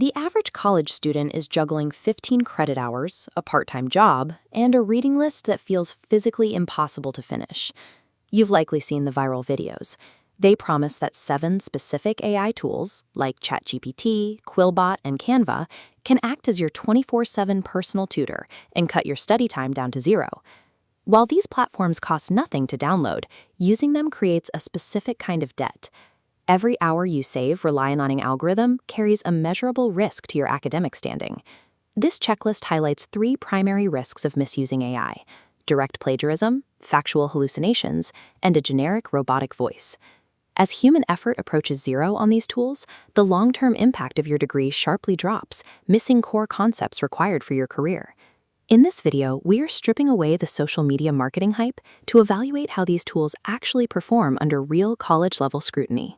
The average college student is juggling 15 credit hours, a part-time job, and a reading list that feels physically impossible to finish. You've likely seen the viral videos. They promise that 7 specific AI tools, like ChatGPT, Quillbot, and Canva, can act as your 24/7 personal tutor and cut your study time down to zero. While these platforms cost nothing to download, using them creates a specific kind of debt. Every hour you save relying on an algorithm carries a measurable risk to your academic standing. This checklist highlights 3 primary risks of misusing AI: direct plagiarism, factual hallucinations, and a generic robotic voice. As human effort approaches zero on these tools, the long-term impact of your degree sharply drops, missing core concepts required for your career. In this video, we are stripping away the social media marketing hype to evaluate how these tools actually perform under real college-level scrutiny.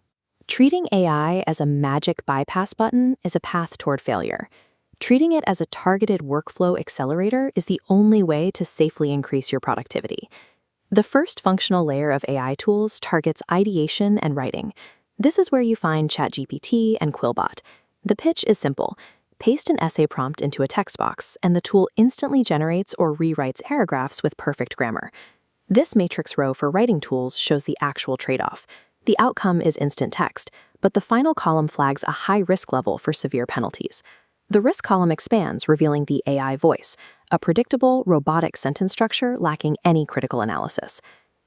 Treating AI as a magic bypass button is a path toward failure. Treating it as a targeted workflow accelerator is the only way to safely increase your productivity. The first functional layer of AI tools targets ideation and writing. This is where you find ChatGPT and Quillbot. The pitch is simple. Paste an essay prompt into a text box, and the tool instantly generates or rewrites paragraphs with perfect grammar. This matrix row for writing tools shows the actual trade-off. The outcome is instant text, but the final column flags a high risk level for severe penalties. The risk column expands, revealing the AI voice, a predictable, robotic sentence structure lacking any critical analysis.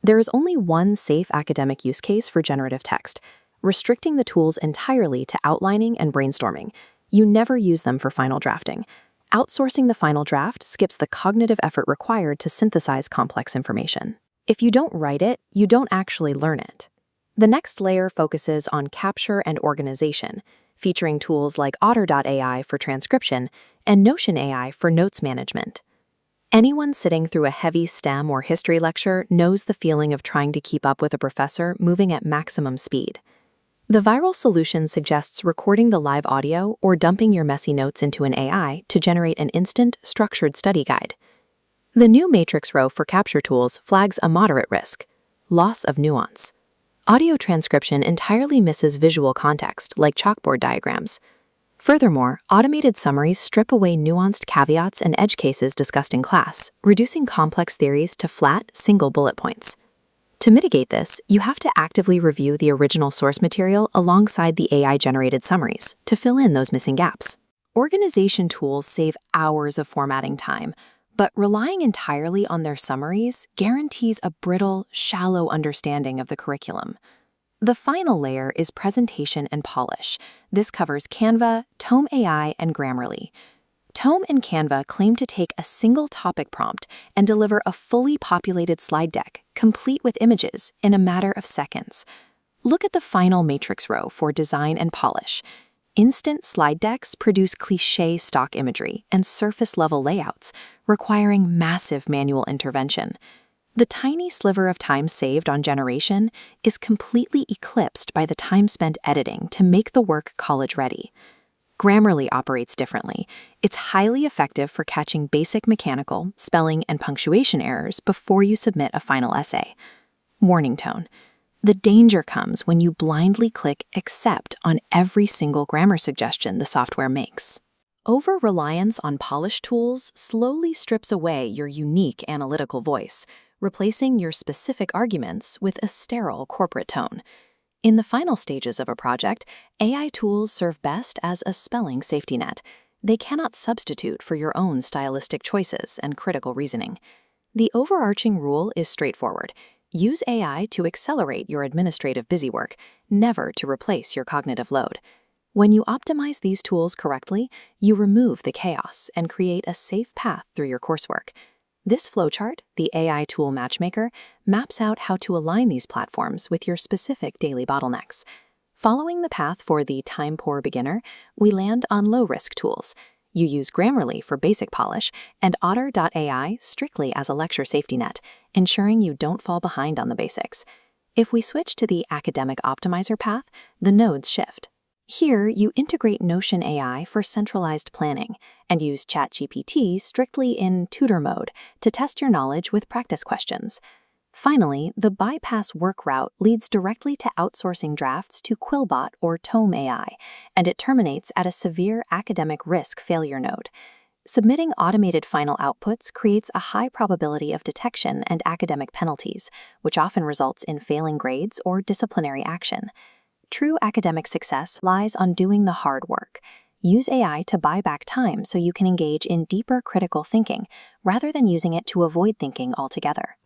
There is only one safe academic use case for generative text: restricting the tools entirely to outlining and brainstorming. You never use them for final drafting. Outsourcing the final draft skips the cognitive effort required to synthesize complex information. If you don't write it, you don't actually learn it. The next layer focuses on capture and organization, featuring tools like Otter.ai for transcription and Notion AI for notes management. Anyone sitting through a heavy STEM or history lecture knows the feeling of trying to keep up with a professor moving at maximum speed. The viral solution suggests recording the live audio or dumping your messy notes into an AI to generate an instant, structured study guide. The new matrix row for capture tools flags a moderate risk: loss of nuance. Audio transcription entirely misses visual context, like chalkboard diagrams. Furthermore, automated summaries strip away nuanced caveats and edge cases discussed in class, reducing complex theories to flat, single bullet points. To mitigate this, you have to actively review the original source material alongside the AI-generated summaries to fill in those missing gaps. Organization tools save hours of formatting time, but relying entirely on their summaries guarantees a brittle, shallow understanding of the curriculum. The final layer is presentation and polish. This covers Canva, Tome AI, and Grammarly. Tome and Canva claim to take a single topic prompt and deliver a fully populated slide deck, complete with images, in a matter of seconds. Look at the final matrix row for design and polish. Instant slide decks produce cliché stock imagery and surface-level layouts, requiring massive manual intervention. The tiny sliver of time saved on generation is completely eclipsed by the time spent editing to make the work college-ready. Grammarly operates differently. It's highly effective for catching basic mechanical, spelling, and punctuation errors before you submit a final essay. Warning tone. The danger comes when you blindly click accept on every single grammar suggestion the software makes. Over-reliance on polished tools slowly strips away your unique analytical voice, replacing your specific arguments with a sterile corporate tone. In the final stages of a project, AI tools serve best as a spelling safety net. They cannot substitute for your own stylistic choices and critical reasoning. The overarching rule is straightforward. Use AI to accelerate your administrative busywork, never to replace your cognitive load. When you optimize these tools correctly, you remove the chaos and create a safe path through your coursework. This flowchart, the AI Tool Matchmaker, maps out how to align these platforms with your specific daily bottlenecks. Following the path for the time-poor beginner, we land on low-risk tools. You use Grammarly for basic polish and Otter.ai strictly as a lecture safety net, ensuring you don't fall behind on the basics. If we switch to the academic optimizer path, the nodes shift. Here, you integrate Notion AI for centralized planning and use ChatGPT strictly in tutor mode to test your knowledge with practice questions. Finally, the bypass work route leads directly to outsourcing drafts to Quillbot or Tome AI, and it terminates at a severe academic risk failure node. Submitting automated final outputs creates a high probability of detection and academic penalties, which often results in failing grades or disciplinary action. True academic success lies on doing the hard work. Use AI to buy back time so you can engage in deeper critical thinking, rather than using it to avoid thinking altogether.